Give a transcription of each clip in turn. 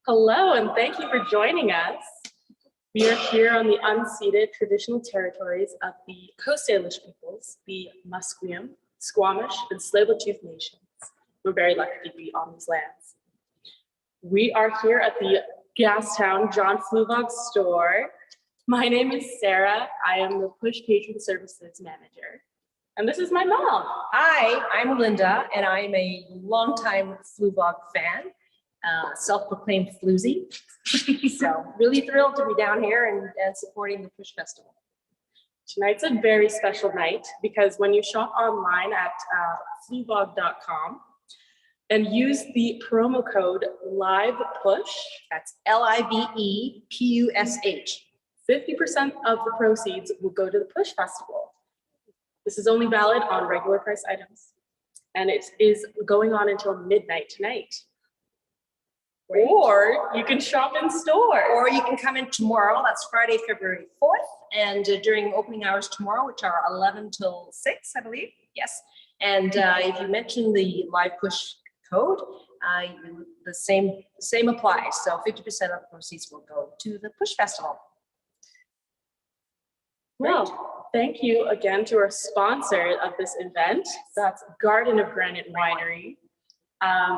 Hello, and thank you for joining us. We are here on the unceded traditional territories of the Coast Salish peoples, the Musqueam, Squamish, and Tsleil-Waututh nations. We're very lucky to be on these lands. We are here at the Gastown John Fluevog store. My name is Sarah. I am the PuSh Patron Services Manager. And this is my mom. Hi, I'm Linda, and I'm a longtime Fluevog fan, self-proclaimed floozy. So really thrilled to be down here and supporting the PuSh Festival. Tonight's a very special night because when you shop online at fluevog.com and use the promo code LIVEPUSH, that's LIVEPUSH, 50% of the proceeds will go to the PuSh Festival. This is only valid on regular price items, and it is going on until midnight tonight. Or you can shop in store. Or you can come in tomorrow, that's Friday, February 4th, and during opening hours tomorrow, which are 11 till 6, I believe, yes. And if you mention the Live PuSh code, the same applies. So 50% of the proceeds will go to the PuSh Festival. Well, thank you again to our sponsor of this event. That's Garden of Granite Winery.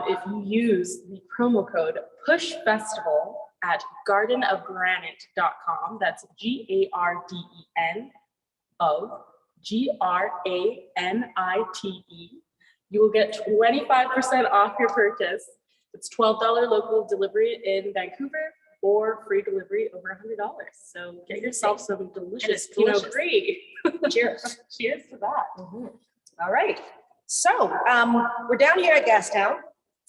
If you use the promo code PuSh Festival at gardenofgranite.com, that's GARDEN of GRANITE, you will get 25% off your purchase. It's $12 local delivery in Vancouver or free delivery over $100. So get yourself some delicious Pinot Gris. Cheers. Cheers to that. Mm-hmm. All right. So we're down here at Gastown,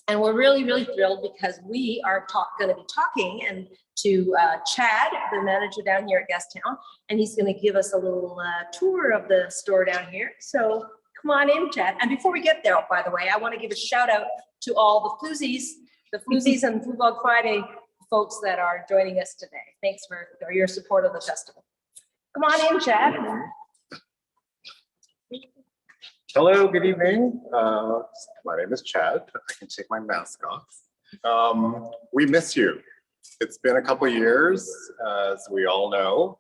and we're really, really thrilled because we are going to be talking to Chad, the manager down here at Gastown, and he's going to give us a little tour of the store down here. So come on in, Chad. And before we get there, by the way, I want to give a shout out to all the floozies and Fluevog Friday folks that are joining us today. Thanks for your support of the festival. Come on in, Chad. Hello, good evening. My name is Chad. I can take my mask off. We miss you. It's been a couple years, as we all know.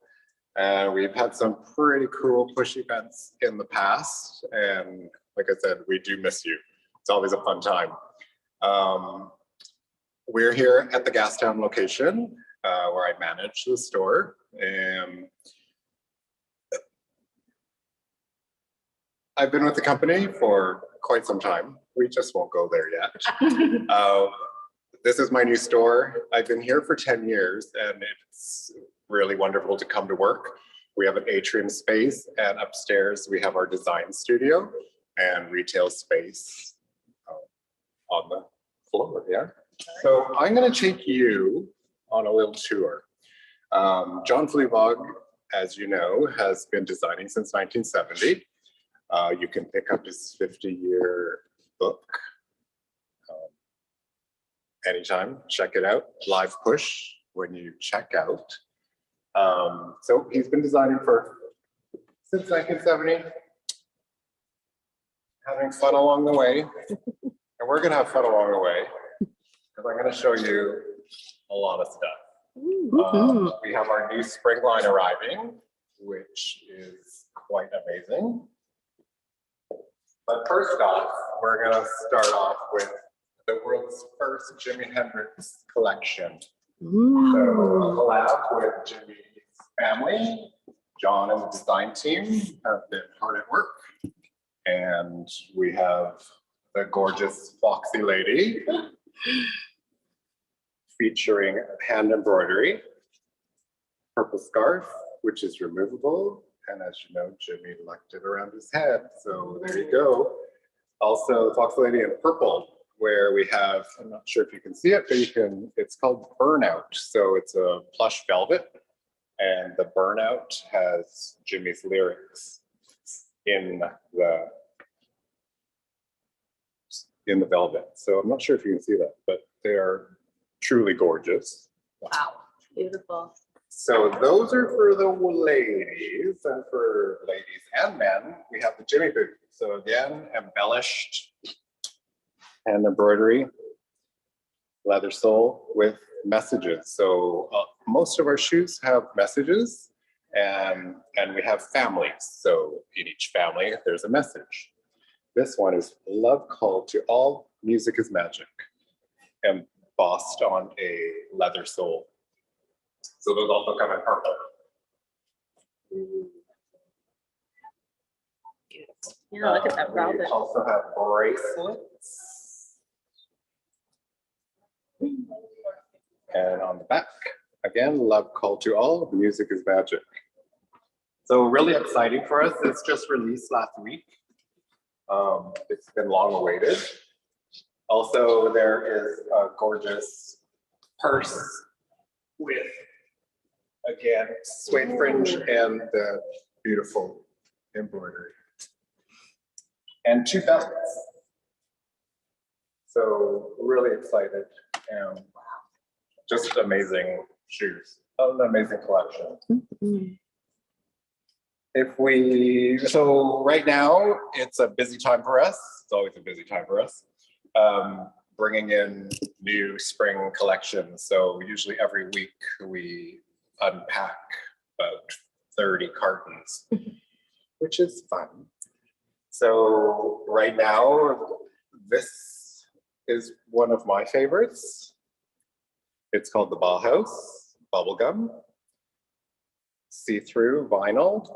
We've had some pretty cool PuSh events in the past. And like I said, we do miss you. It's always a fun time. We're here at the Gastown location where I manage the store. And I've been with the company for quite some time. We just won't go there yet. This is my new store. I've been here for 10 years, and it's really wonderful to come to work. We have an atrium space, and upstairs we have our design studio and retail space on the floor, yeah. So I'm gonna take you on a little tour. John Fluevog, as you know, has been designing since 1970. You can pick up his 50-year book anytime. Check it out. Live PuSh when you check out. So he's been designing since 1970. Having fun along the way, and we're gonna have fun along the way because I'm gonna show you a lot of stuff. We have our new spring line arriving, which is quite amazing. But first off, we're going to start off with the world's first Jimi Hendrix collection. Ooh. So a collab with Jimi's family. John and the design team have been hard at work. And we have the gorgeous Foxy Lady featuring hand embroidery, purple scarf, which is removable. And as you know, Jimi lucked it around his head. So there you go. Also, Fox Lady in purple, where we have, I'm not sure if you can see it, but it's called Burnout. So it's a plush velvet. And the Burnout has Jimi's lyrics in the velvet. So I'm not sure if you can see that, but they are truly gorgeous. Wow, beautiful. So those are for the ladies, and for ladies and men, we have the Jimi boot. So again, embellished and embroidery. leather sole with messages. So most of our shoes have messages, and we have families. So in each family, there's a message. This one is love call to all, music is magic, embossed on a leather sole. So those also come in purple. Beautiful. Yeah, look at that We velvet. also have bracelets. And on the back, again, love call to all, music is magic. So really exciting for us. It's just released last week. It's been long awaited. Also, there is a gorgeous purse with, again, suede fringe and the beautiful embroidery. And 2 belts. So really excited. And just amazing shoes. An amazing collection. So right now, it's a busy time for us. It's always a busy time for us. Bringing in new spring collections. So usually every week we unpack about 30 cartons, which is fun. So right now, this is one of my favorites. It's called the Bauhaus Bubblegum, see-through vinyl.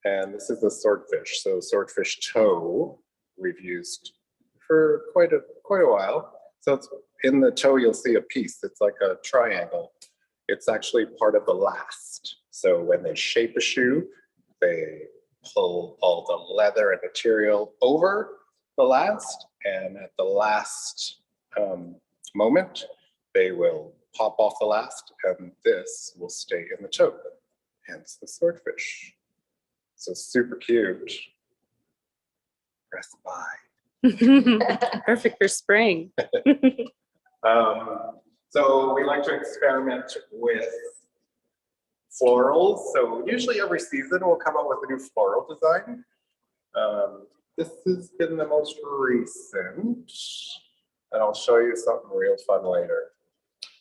And this is the swordfish. So swordfish toe we've used for quite a while. So it's in the toe, you'll see a piece. It's like a triangle. It's actually part of the last. So when they shape a shoe, they pull all the leather and material over the last, and at the last moment, they will pop off the last, and this will stay in the toe, hence the swordfish. So super cute. Press buy. Perfect for spring. So we like to experiment with florals. So usually every season we'll come up with a new floral design. This has been the most recent, and I'll show you something real fun later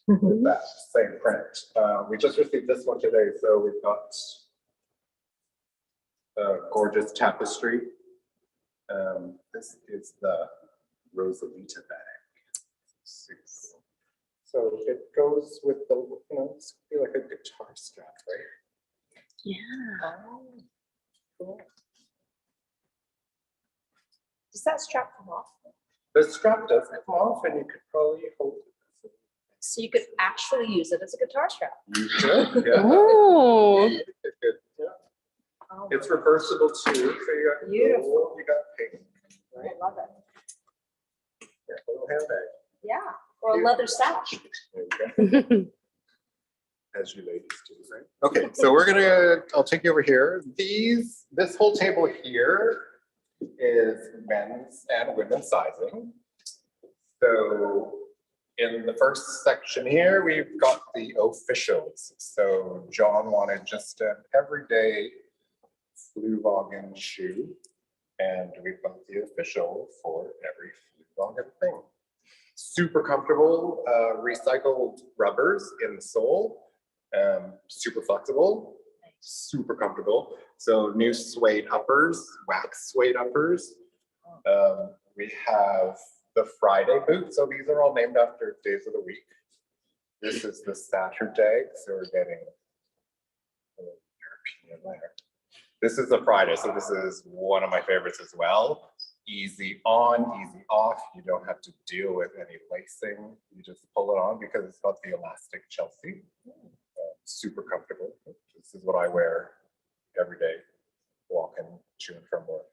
with that same print. We just received this one today, so we've got a gorgeous tapestry. This is the Rosalita bag. So it goes with the, it's like a guitar strap, right? Yeah. Oh, cool. Does that strap come off? The strap does come off, and you could probably hold it. So you could actually use it as a guitar strap. You could, yeah. Oh. It could, yeah. Oh, It's reversible too, so you got Beautiful. gold, you got pink, right? I love it. Yeah, a little handbag. Yeah, or a leather sash. There you go. As you ladies do, right? Okay, so I'll take you over here. This whole table here is men's and women's sizing. So in the first section here, we've got the officials. So John wanted just an everyday Fluevog shoe, and we've got the official for every Fluevog thing. Super comfortable, recycled rubbers in the sole, super flexible, super comfortable. So new suede uppers, wax suede uppers. We have the Friday boot. So these are all named after days of the week. This is the Saturday, so we're getting a little European there. This is the Friday, so this is one of my favorites as well. Easy on, easy off. You don't have to deal with any lacing. You just pull it on because it's got the elastic Chelsea. Super comfortable. This is what I wear every day, walking to and from work.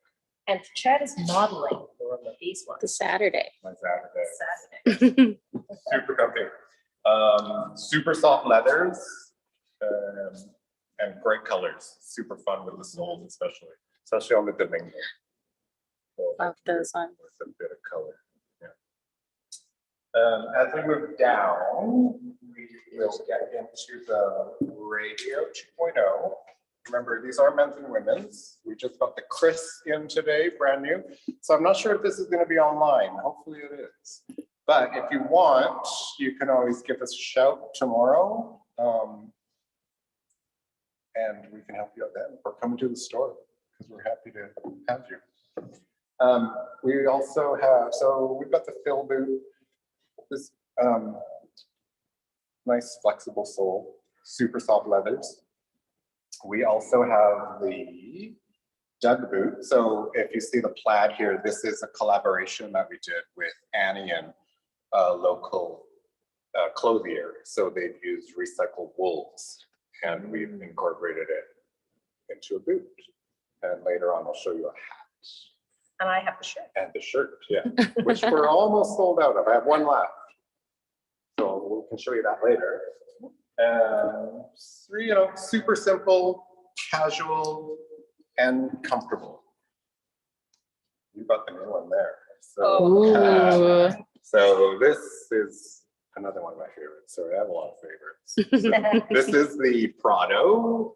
And Chad is modeling for these ones. The Saturday. My Saturday. Saturday. Super comfy. Super soft leathers and great colors. Super fun with the soles, especially on the Domingo. Love those ones. With a bit of color. Yeah. As we move down, we will get into the Radio 2.0. Remember, these are men's and women's. We just got the Chris in today, brand new. So I'm not sure if this is going to be online. Hopefully it is. But if you want, you can always give us a shout tomorrow. And we can help you out then, or come into the store, because we're happy to have you. We also have, so we've got the fill boot, this nice flexible sole, super soft leathers. We also have the Dug boot. So if you see the plaid here, this is a collaboration that we did with Annie and a local clothier. So they've used recycled wools and we've incorporated it into a boot. And later on, I'll show you a hat. And I have the shirt. And the shirt, yeah, which we're almost sold out of. I have one left. So we can show you that later. You know, super simple, casual, and comfortable. You got the new one there. So, so this is another one of my favorites. Sorry, I have a lot of favorites. So this is the Prado,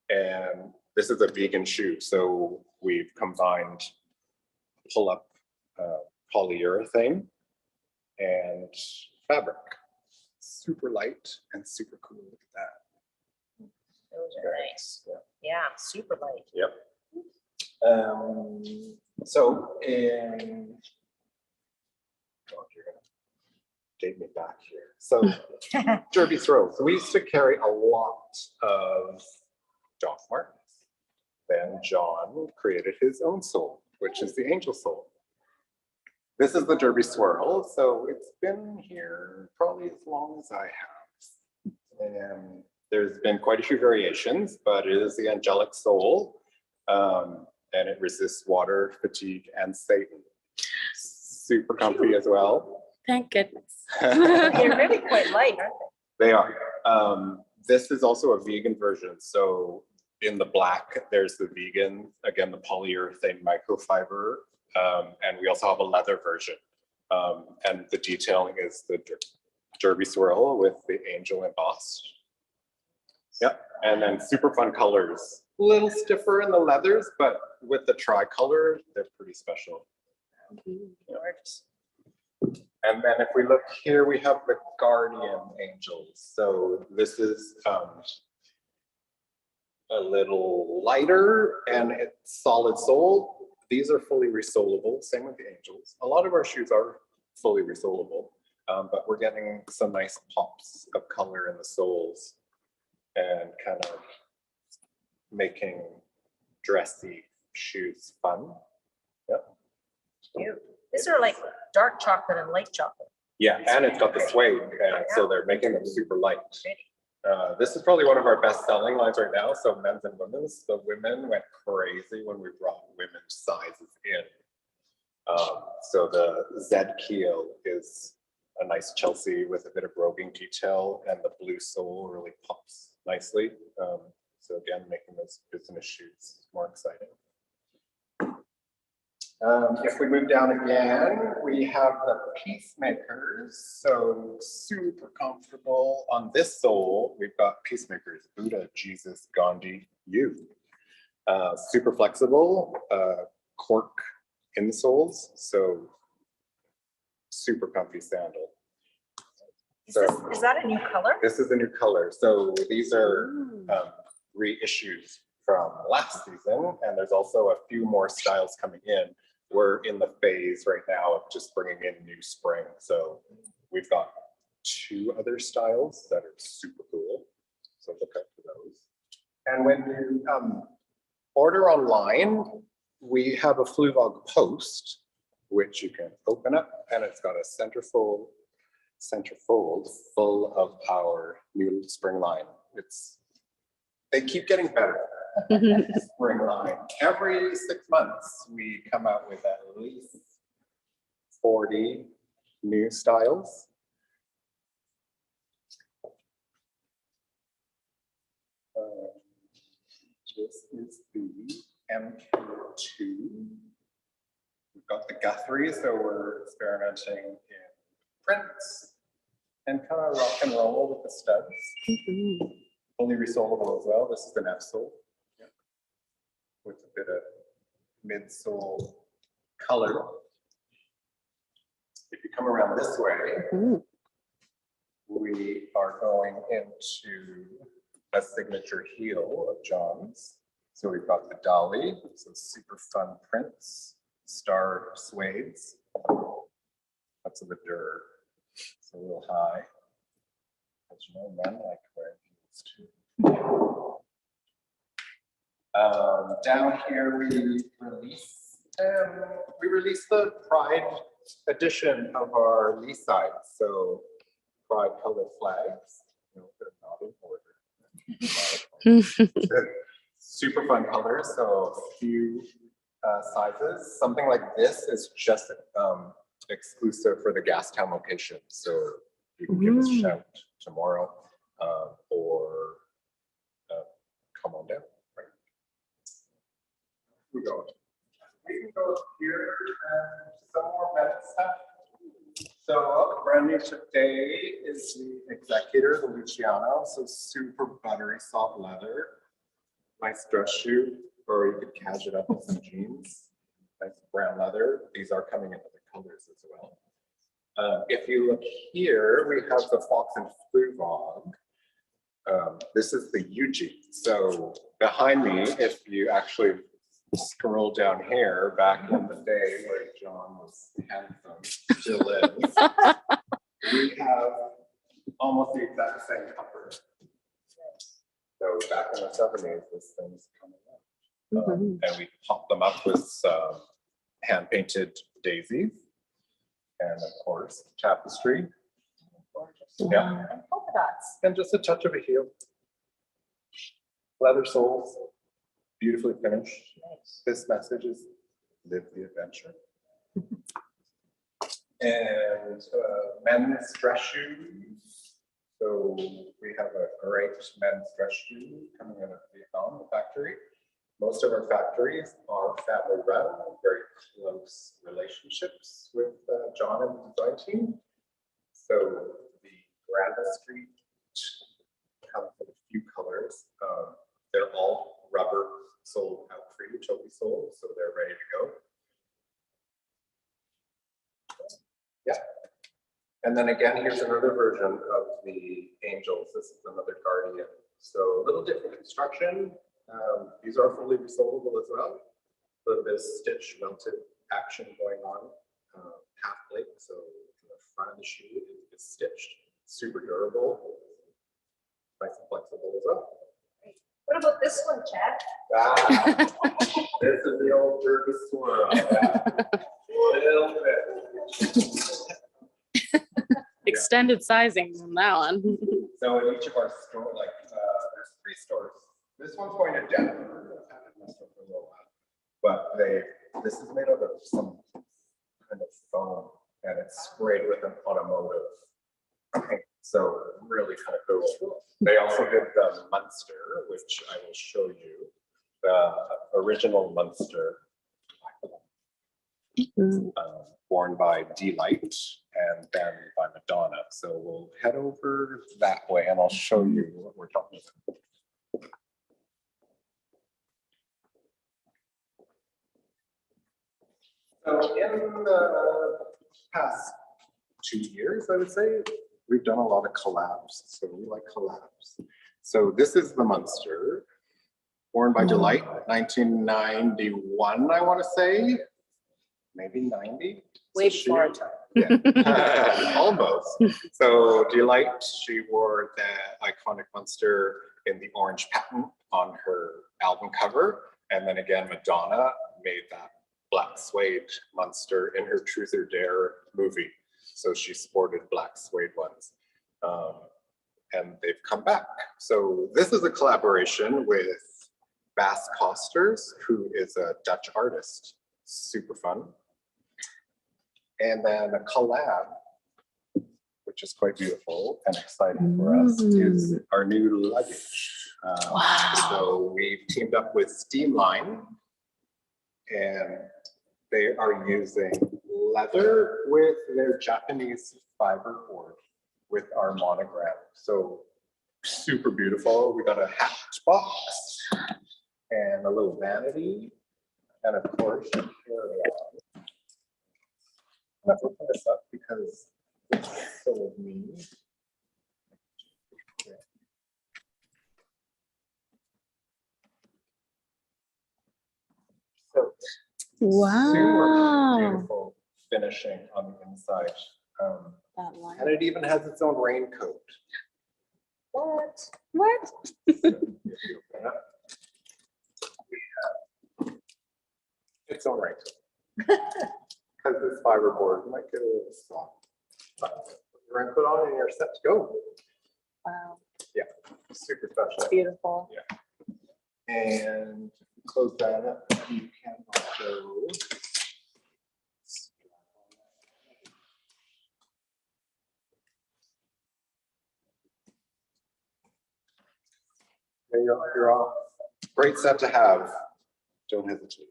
and this is a vegan shoe. So we've combined pull-up polyurethane and fabric. Super light and super cool. Look at that. Those are nice. Yeah, super light. Yep. So in, oh, you're gonna take me back here. So Derby throw. So we used to carry a lot of Doc Martens. Then John created his own sole, which is the Angel sole. This is the Derby swirl. So it's been here probably as long as I have. And there's been quite a few variations, but it is the angelic sole. And it resists water, fatigue, and Satan. Super comfy as well. Thank goodness. They're really quite light, aren't they? They are. This is also a vegan version. So in the black, there's the vegan, again, the polyurethane microfiber. And we also have a leather version. And the detailing is the Derby swirl with the angel embossed. Yep. And then super fun colors. A little stiffer in the leathers, but with the tricolor, they're pretty special. Gorgeous. And then if we look here, we have the guardian angels. So this is a little lighter and it's solid sole. These are fully resolable, same with the angels. A lot of our shoes are fully resolable, but we're getting some nice pops of color in the soles and kind of making dressy shoes fun. Yep. Cute. These are like dark chocolate and light chocolate. Yeah, and it's got the suede, and so they're making them super light. Pretty. This is probably one of our best selling lines right now. So men's and women's. The women went crazy when we brought women's sizes in. So the Z keel is a nice Chelsea with a bit of broguing detail, and the blue sole really pops nicely. So again, making those business shoes more exciting. If we move down again, we have the Peacemakers. So super comfortable. On this sole, we've got Peacemakers, Buddha, Jesus, Gandhi, you. Super flexible, cork in the soles. So super comfy sandal. Is that a new color? This is a new color. So these are reissues from last season, and there's also a few more styles coming in. We're in the phase right now of just bringing in new spring. So we've got 2 other styles that are super cool. So look out for those. And when you order online, we have a Fluevog post, which you can open up, and it's got a centerfold full of our new spring line. They keep getting better. Spring line. Every 6 months, we come out with at least 40 new styles. This is the MQ2. We've got the Guthrie, so we're experimenting in prints and kind of rock and roll with the studs. Fully resolable as well. This is an F sole. With a bit of midsole color. if you come around this way, Ooh. we are going into a signature heel of John's. So we've got the dolly, so super fun prints, star suedes. That's a bit dur. It's a little high. As you know, men like wearing heels too. Down here we release the Pride edition of our Lee side. So Pride colored flags. No, they're not in order. Super fun colors, so a few sizes. Something like this is just exclusive for the Gastown location. So you can give us a shout tomorrow or come on down. Right. We can go here and some more men's stuff. So brand new today is the Executor, the Luciano. So super buttery soft leather. Nice dress shoe, or you could cash it up with some jeans. Nice brown leather. These are coming in other colors as well. If you look here, we have the Fox and Fluevog. This is the UG. So behind me, if you actually scroll down here, back in the day where John was handsome, still is, we have almost the exact same cover. So back in the 70s, this thing's coming up. And we pop them up with hand-painted daisies. And of course, tapestry. Yeah. And polka dots. And just a touch of a heel. Leather soles, beautifully finished. Nice. This message is live the adventure. And men's dress shoes. So we have a great men's dress shoe coming out of Vietnam, the factory. Most of our factories are family run, very close relationships with John and the design team. So the Granite Street comes in a few colors. They're all rubber sold out for you, Toby sold, so they're ready to go. Yeah. And then again, here's another version of the Angels. This is another Guardian. So a little different construction. These are fully resoldable as well. A little bit of stitch melted action going on. Half plate, so the front of the shoe is stitched. Super durable. Nice and flexible as well. What about this one, Chad? This is the old Derby swirl. A little bit. Extended sizing on that one. So in each of our stores, like there's 3 stores. This one's going to Denver. I've had it messed up for a little while. But this is made out of some kind of foam and it's sprayed with an automotive paint. So really kind of cool. They also did the Munster, which I will show you. The original Munster, worn by Delight and then by Madonna. So we'll head over that way and I'll show you what we're talking about. So in the past 2 years, I would say, we've done a lot of collabs. So we like collabs. So this is the Munster, worn by Delight, 1991, I want to say, maybe 90. Way So before our time. yeah, almost. So Delight, she wore the iconic Munster in the orange patent on her album cover. And then again, Madonna made that black suede Munster in her Truth or Dare movie. So she sported black suede ones. And they've come back. So this is a collaboration with Bas Kosters, who is a Dutch artist. Super fun. And then a collab, which is quite beautiful and exciting for us, is our new luggage. So we've teamed up with Steamline, and they are using leather with their Japanese fiber board with our monogram. So super beautiful. We got a hat box and a little vanity, and of course, Let's open this up because it's so mean. So Wow. super beautiful finishing on the inside. That line. And it even has its own raincoat. What? What? If you open it up, we have its own raincoat. Because this fiberboard might get a little soft. But put the raincoat on and you're set to go. Wow. Super special. It's beautiful. And if you close that up, you can also there you're off. Great set to have. Don't hesitate.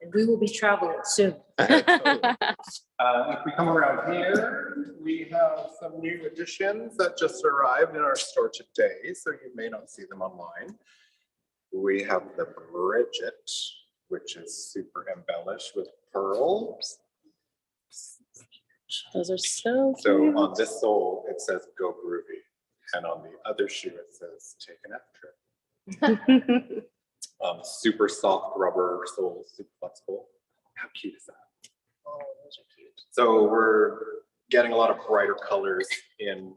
And we will be traveling soon. If we come around here, we have some new additions that just arrived in our store today, so you may not see them online. We have the Bridget, which is super embellished with pearls. Those are so So cute. on this sole, it says "Go Groovy," and on the other shoe, it says "Take an F trip." Super soft rubber sole, super flexible. How cute is that? Oh, those are cute. So we're getting a lot of brighter colors in.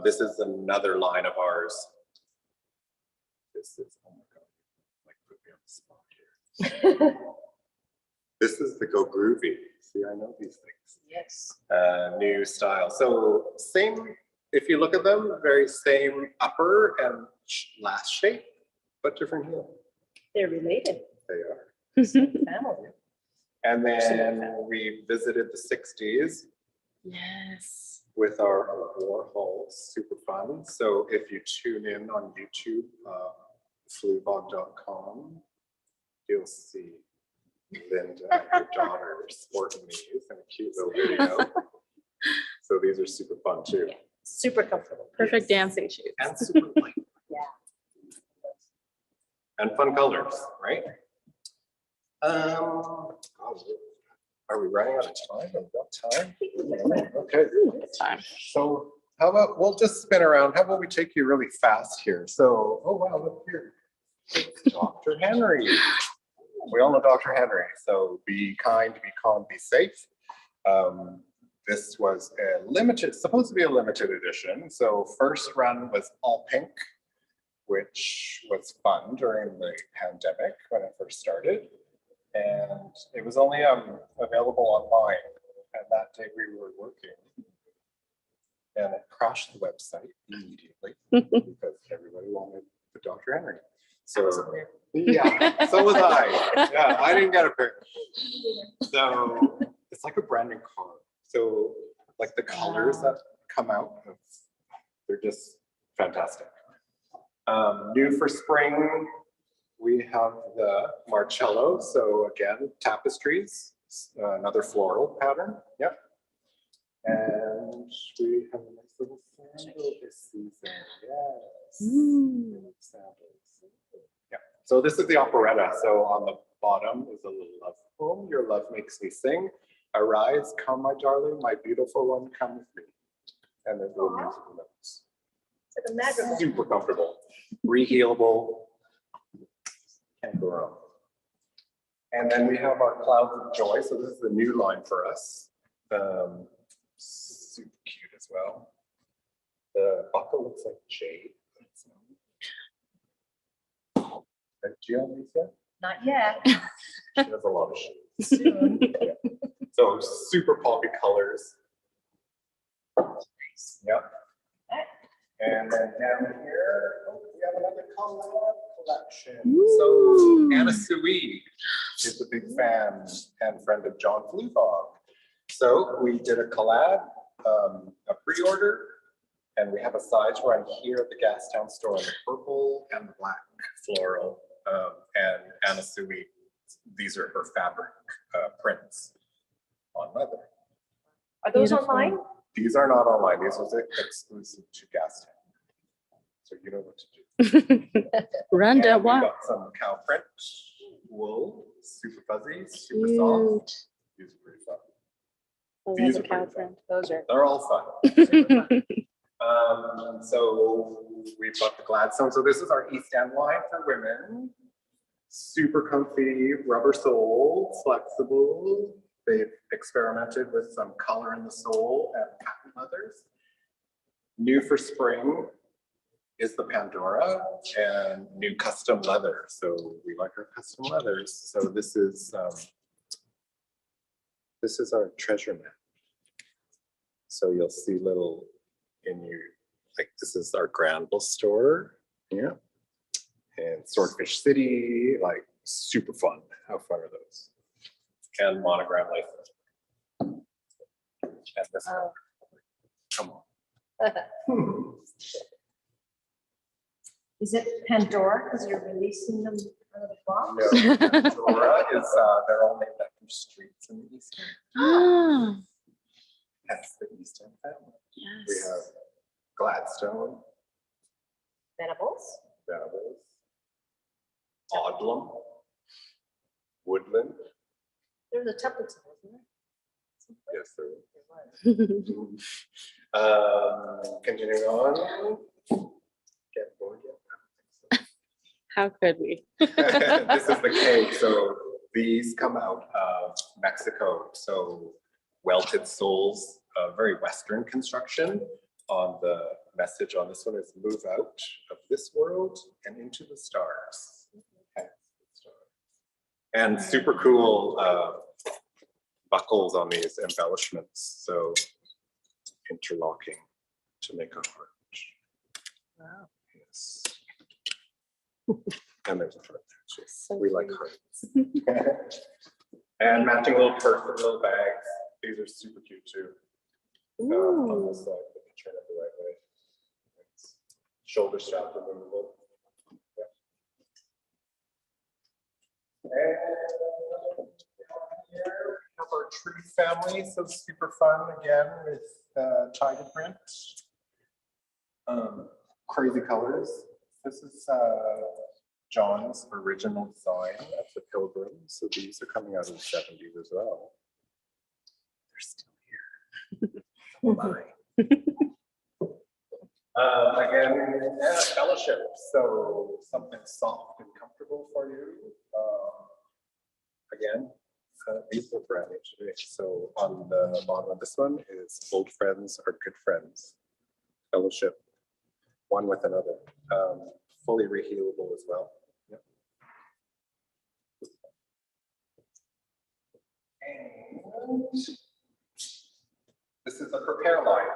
This is another line of ours. This is, oh my God, like put me on the spot here. This is the Go Groovy. See, I know these things. Yes. New style. So same, if you look at them, very same upper and last shape, but different heel. They're related. They are. Family. And then we visited the 60s Yes. with our Warhol, super fun. So if you tune in on YouTube, Fluevog.com, you'll see Linda and her daughter sporting these in a cute little video. So these are super fun too. Yeah. Super comfortable. Perfect dancing shoes. And super light. Yeah. And fun colors, right? Are we running out of time? Have we got time? Okay. Time. So how about, we'll just spin around. How about we take you really fast here? So, oh wow, look here. It's Dr. Henry. We all know Dr. Henry. So be kind, be calm, be safe. This was a limited, supposed to be a limited edition. So first run was all pink, which was fun during the pandemic when it first started. And it was only available online. And that day we were working. And it crashed the website immediately because everybody wanted the Dr. Henry. So yeah, so was I. Yeah, I didn't get a pick. So it's like a brand new car. So like the colors that come out, they're just fantastic. New for spring, we have the Marcelo. So again, tapestries, another floral pattern. Yep. And we have a nice little sandal this season. Yes. Sandals. Yeah. So this is the operetta. So on the bottom is a little love poem. Your love makes me sing. Arise, come, my darling, my beautiful one, come with me. And there's little musical notes. It's like a madrigal. Super comfortable, rehealable, can't go wrong. And then we have our clouds of joy. So this is the new line for us. Super cute as well. The buckle looks like jade. Do you have these yet? Not yet. She has a lot of shoes. Soon. Yeah. So super poppy colors. Yep. And then down here, we have another collab collection. So Anna Sui is a big fan and friend of John Fluevog. So we did a collab, a pre-order, and we have a size run here at the Gastown store in the purple and the black floral. And Anna Sui, these are her fabric prints on leather. Are those Beautiful. online? These are not online. These was exclusive to Gastown. So you know what to do. Rhonda, And we wow. got some cow print wool, super fuzzy, super soft. These are pretty fun. Those These are are the cow pretty fun. print. Those are. They're all fun. So we've got the Gladstone. So this is our East End line for women. Super comfy, rubber soles, flexible. They've experimented with some color in the sole and patent leathers. New for spring is the Pandora and new custom leather. So we like our custom leathers. So this is our treasure map. So you'll see little in your, like this is our Granville store. Yeah. And Swordfish City, like super fun. How fun are those? And monogram license. And this one. Come on. Is it Pandora because you're releasing them out of the box? No, Pandora is, they're all named after streets in the East End. Ah, That's the East End family. We yes. have Gladstone, Venables. Venables, Odlum, Woodland. There's a Templeton, isn't there? Yes, there is. Continuing on. Get bored yet? How could we? This is the cake. So these come out of Mexico. So welted soles, very Western construction. On the message on this one is move out of this world and into the stars. And super cool buckles on these embellishments. So interlocking to make a heart. Wow. Yes. And there's a heart there too. So We like cute. hearts. And matching little purse and little bags. These are super cute too. On this side, if you turn it the right way. It's shoulder strap removable. Yeah. And here we have our tree family, so super fun again with tiger print. Crazy colors. This is John's original design of the Pilgrim. So these are coming out of the 70s as well. They're still here. Oh my. Again, fellowship. So something soft and comfortable for you. Again, these are brand new today. So on the bottom of this one is old friends are good friends. Fellowship, one with another. Fully rehealable as well. Yep. And this is a prepare line.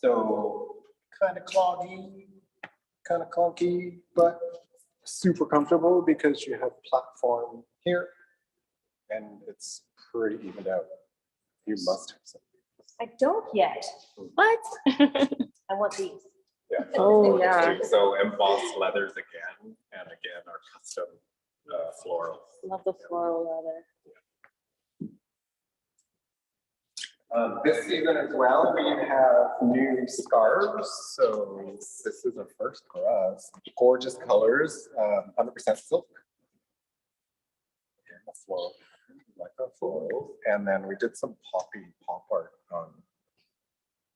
So kind of cloggy, kind of clunky, but super comfortable because you have platform here and it's pretty evened out. You must have some. I don't yet. What? I want these. Yeah. Oh, yeah. So embossed leathers again, and again our custom floral. Love the floral leather. This season as well, we have new scarves. So this is a first for us. Gorgeous colors, 100% silk. And the floral, like our florals. And then we did some poppy pop art on.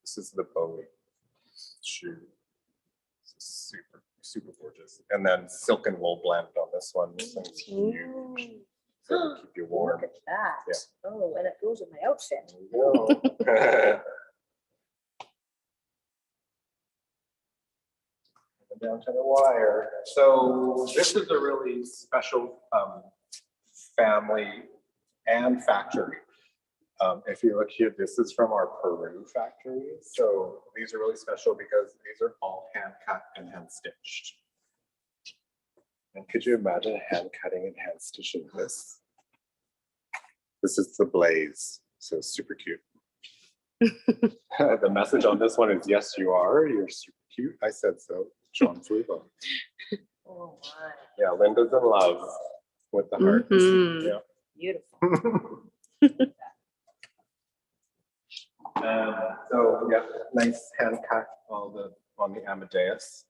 This is the Bowie shoe. Super, super gorgeous. And then silk and wool blend on this one. This one's huge. So it'll keep you warm. Look at that. Yeah. Oh, and it goes with my outfit. There you go. And down to the wire. So this is a really special family and factory. If you look here, this is from our Peru factory. So these are really special because these are all hand cut and hand stitched. And could you imagine hand cutting and hand stitching this? This is the blaze, so super cute. The message on this one is, yes, you are. You're super cute. I said so. John Fluevog. Oh my. Yeah, Linda's in love with the heart. Mhm. Yeah. Beautiful. So yeah, nice hand cut on the Amadeus.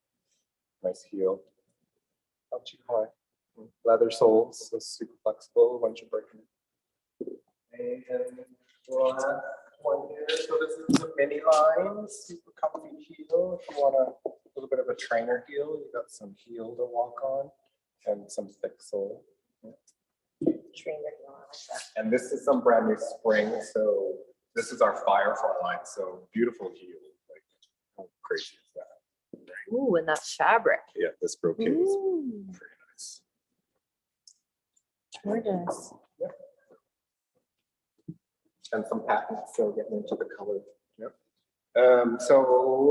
Nice heel. Not too high. Leather soles, so super flexible once you break them. And we'll have one here. So this is the mini line, super comfy heel. If you want a little bit of a trainer heel, you got some heel to walk on and some thick sole. Trainer, you know, I like that. And this is some brand new spring. So this is our Firefly line. So beautiful heel. Like how crazy is that? Ooh, and that fabric. Yeah, this brocade is Ooh, pretty nice. gorgeous. And some patents, so getting into the color. Yep. So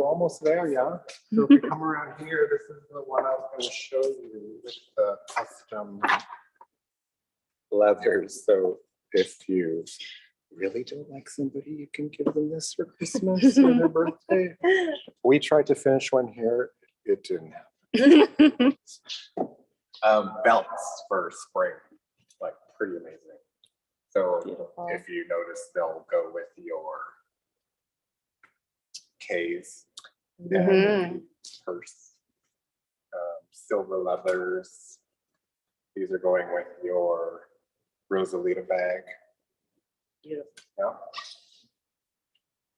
almost there, yeah. So if we come around here, this is the one I was going to show you with the custom leathers. So if you really don't like somebody, you can give them this for Christmas or their birthday. We tried to finish one here. It didn't happen. Belts for spring, like pretty amazing. So Beautiful. if you notice, they'll go with your K's and purse. Silver leathers. These are going with your Rosalita bag. Beautiful. Yeah.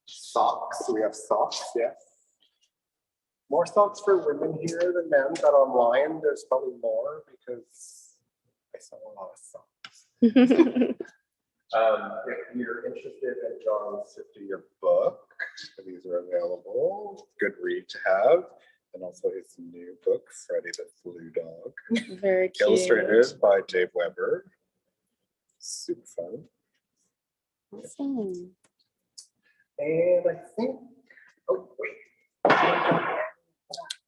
Socks. We have socks, yes. More socks for women here than men, but online there's probably more because I sell a lot of socks. If you're interested in John Sifty, your book, these are available. Good read to have. And also his new book, Freddie the Fluevog. Very cute. Illustrated by Dave Weber. Super fun. Awesome. And I think, oh wait.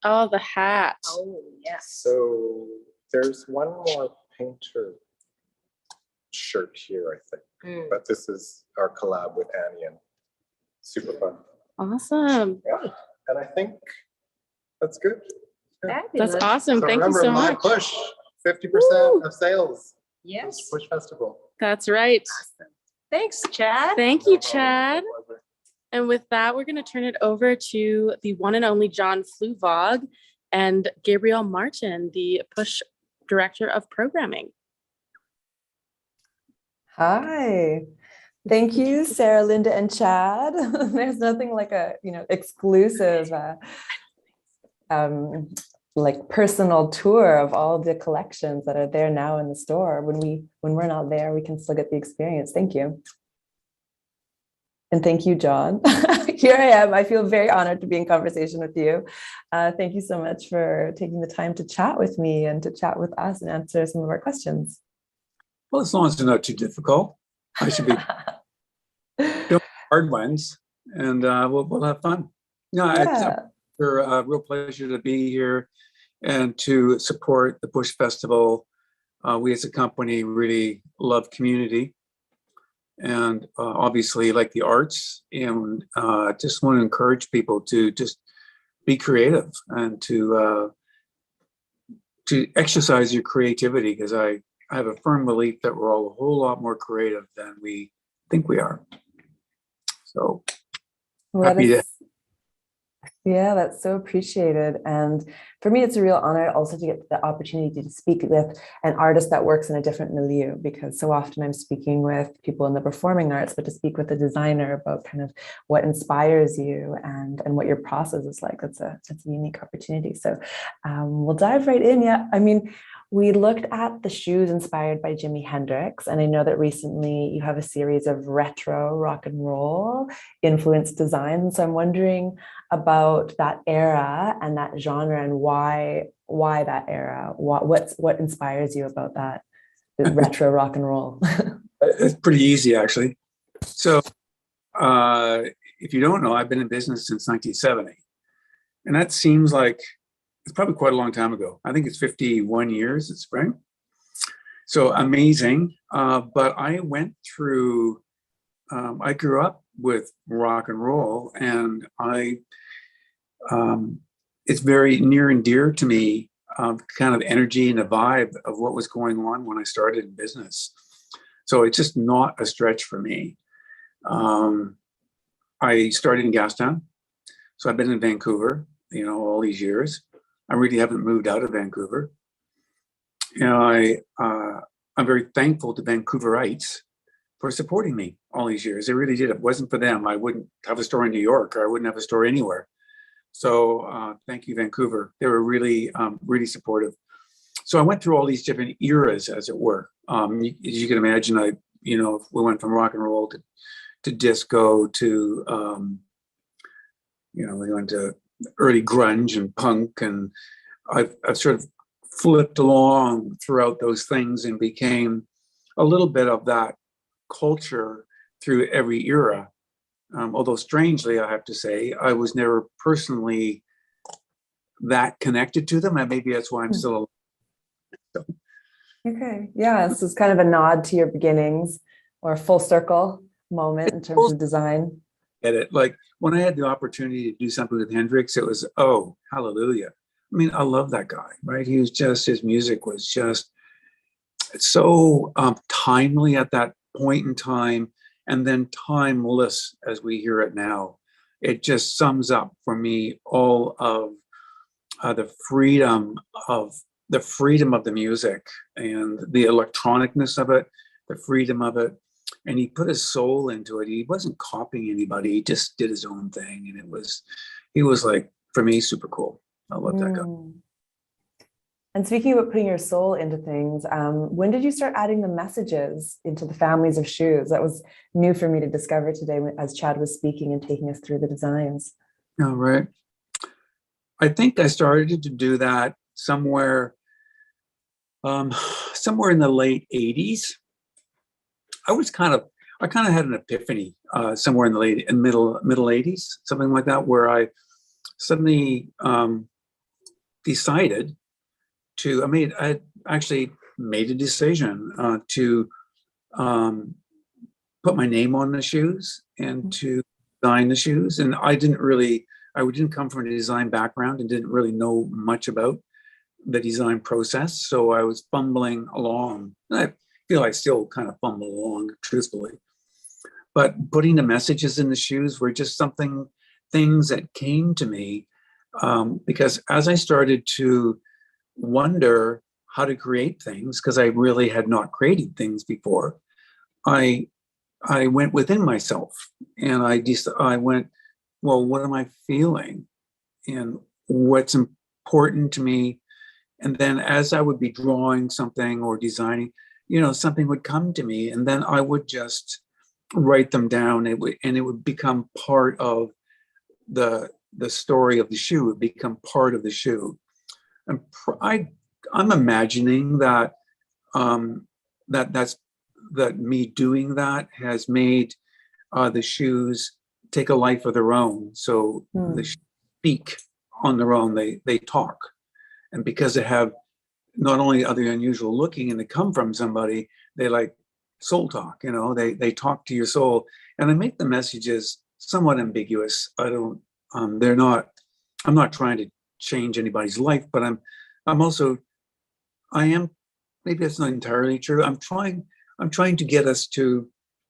Oh, the hat. Oh, yes. So there's one more painter shirt here, I think. But this is our collab with Annie and super fun. Awesome. Yeah. And I think that's good. That's Fabulous. awesome. Thank you remember, so my much. PuSh, 50% Woo. of sales. Yes. This PuSh Festival. That's right. Thanks, Chad. Thank No you, problem. Chad. My pleasure. And with that, we're going to turn it over to the one and only John Fluevog and Gabrielle Martin, the PuSh Director of Programming. Hi. Thank you, Sarah, Linda, and Chad. There's nothing like a, exclusive, like personal tour of all the collections that are there now in the store. When we're not there, we can still get the experience. Thank you. And thank you, John. Here I am. I feel very honored to be in conversation with you. Thank you so much for taking the time to chat with me and to chat with us and answer some of our questions. Well, as long as they're not too difficult, I should be doing hard ones, and we'll have fun. No, it's a real pleasure to be here and to support the PuSh Festival. We as a company really love community and obviously like the arts, and just want to encourage people to just be creative and to exercise your creativity, because I have a firm belief that we're all a whole lot more creative than we think we are. So happy to. Yeah, that's so appreciated. And for me, it's a real honor also to get the opportunity to speak with an artist that works in a different milieu, because so often I'm speaking with people in the performing arts, but to speak with a designer about kind of what inspires you and what your process is like, that's a unique opportunity. So we'll dive right in. Yeah, I mean, we looked at the shoes inspired by Jimi Hendrix, and I know that recently you have a series of retro rock and roll influenced designs. So I'm wondering about that era and that genre, and why that era. What inspires you about that retro rock and roll? It's pretty easy, actually. So if you don't know, I've been in business since 1970, and that seems like it's probably quite a long time ago. I think it's 51 years this spring. So amazing. But I went through, I grew up with rock and roll, and it's very near and dear to me, kind of energy and the vibe of what was going on when I started in business. So it's just not a stretch for me. I started in Gastown. So I've been in Vancouver, all these years. I really haven't moved out of Vancouver. I'm very thankful to Vancouverites for supporting me all these years. They really did. If it wasn't for them, I wouldn't have a store in New York, or I wouldn't have a store anywhere. So thank you, Vancouver. They were really, really supportive. So I went through all these different eras, as it were. As you can imagine, we went from rock and roll to disco to, we went to early grunge and punk, and I've sort of flipped along throughout those things and became a little bit of that culture through every era. Although strangely, I have to say, I was never personally that connected to them, and maybe that's why I'm still alive. So. Okay, yeah, this is kind of a nod to your beginnings, or a full circle moment in terms of design. Get it? Like when I had the opportunity to do something with Hendrix, it was, oh, hallelujah. I mean, I love that guy, right? His music was just so timely at that point in time, and then timeless as we hear it now. It just sums up for me all of the freedom of the music and the electronicness of it, the freedom of it. And he put his soul into it. He wasn't copying anybody. He just did his own thing. And he was like, for me, super cool. I love that guy. And speaking about putting your soul into things, when did you start adding the messages into the families of shoes? That was new for me to discover today as Chad was speaking and taking us through the designs. Oh, right. I think I started to do that somewhere in the late 80s. I kind of had an epiphany somewhere in the middle 80s, something like that, where I suddenly decided I actually made a decision to put my name on the shoes and to design the shoes. And I didn't come from a design background and didn't really know much about the design process. So I was fumbling along. I feel I still kind of fumble along, truthfully. But putting the messages in the shoes were just things that came to me because as I started to wonder how to create things, because I really had not created things before, I went within myself and I went, well, what am I feeling and what's important to me? And then as I would be drawing something or designing, something would come to me, and then I would just write them down. It would become part of the story of the shoe. It would become part of the shoe. And I'm imagining that that me doing that has made the shoes take a life of their own. So they speak on their own. They talk, and because they have not only are they unusual looking and they come from somebody, they like soul talk. They talk to your soul, and I make the messages somewhat ambiguous. I'm not trying to change anybody's life, but I am, maybe that's not entirely true. I'm trying to get us to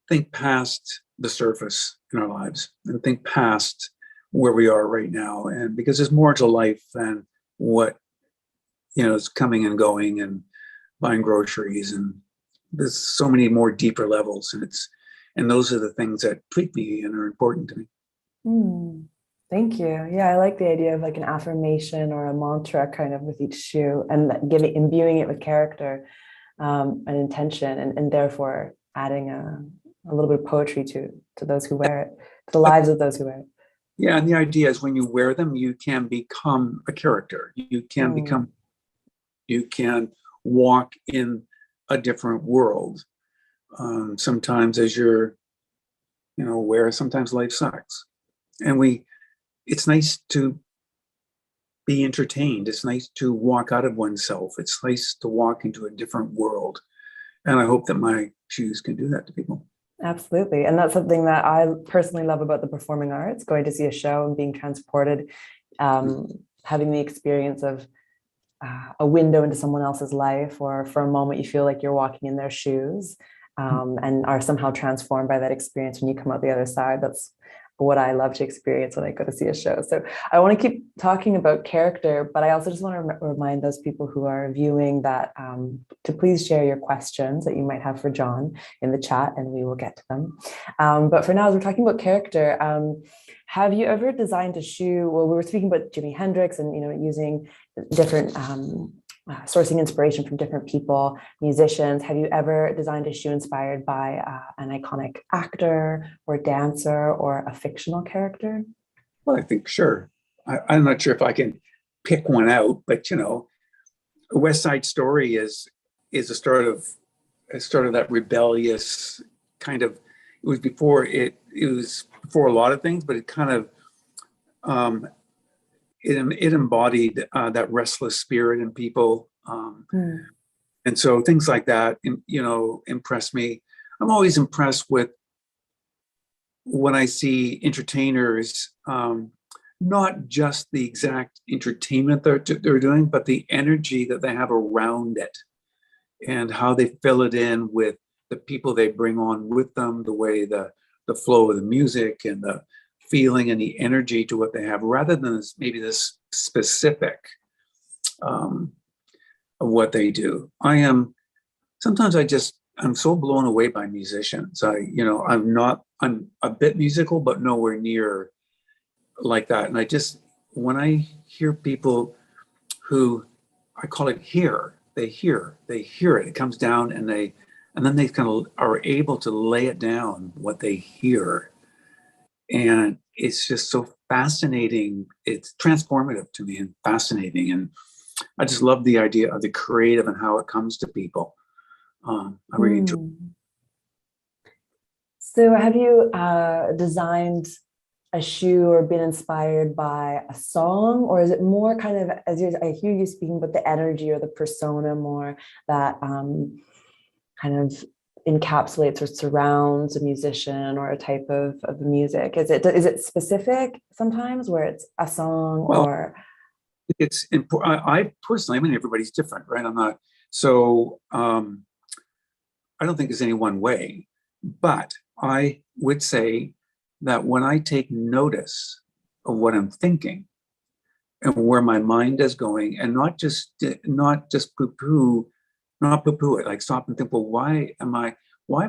think past the surface in our lives and think past where we are right now. And because there's more to life than what, is coming and going and buying groceries, and there's so many more deeper levels. And those are the things that tweak me and are important to me. Thank you. Yeah, I like the idea of like an affirmation or a mantra kind of with each shoe, and imbuing it with character and intention, and therefore adding a little bit of poetry to those who wear it, to the lives of those who wear it. Yeah, and the idea is when you wear them, you can become a character. You can walk in a different world. Sometimes as you're, aware, sometimes life sucks. And it's nice to be entertained. It's nice to walk out of oneself. It's nice to walk into a different world. And I hope that my shoes can do that to people. Absolutely. And that's something that I personally love about the performing arts, going to see a show and being transported, having the experience of a window into someone else's life, or for a moment you feel like you're walking in their shoes and are somehow transformed by that experience when you come out the other side. what I love to experience when I go to see a show. So I want to keep talking about character, but I also just want to remind those people who are viewing that to please share your questions that you might have for John in the chat, and we will get to them. But for now, as we're talking about character, have you ever designed a shoe? Well, we were speaking about Jimi Hendrix and, using different sourcing inspiration from different people, musicians. Have you ever designed a shoe inspired by an iconic actor or dancer or a fictional character? Well, I think, sure. I'm not sure if I can pick one out, but West Side Story is a sort of that rebellious kind of. It was before a lot of things, but it kind of it embodied that restless spirit in people, and so things like that, impress me. I'm always impressed with when I see entertainers, not just the exact entertainment they're doing, but the energy that they have around it, and how they fill it in with the people they bring on with them, the way the flow of the music and the feeling and the energy to what they have, rather than maybe this specific of what they do. I'm so blown away by musicians. I'm a bit musical, but nowhere near like that. And when I hear people who, I call it they hear it. It comes down and then they kind of are able to lay it down, what they hear. And it's just so fascinating. It's transformative to me and fascinating. And I just love the idea of the creative and how it comes to people. I really enjoy it. So have you designed a shoe or been inspired by a song, or is it more kind of, I hear you speaking about the energy or the persona more that kind of encapsulates or surrounds a musician or a type of music? Is it specific sometimes where it's a song? Well, or it's important. I personally, everybody's different, right? I don't think there's any one way, but I would say that when I take notice of what I'm thinking and where my mind is going, and not just poo-poo it, like stop and think, well, why have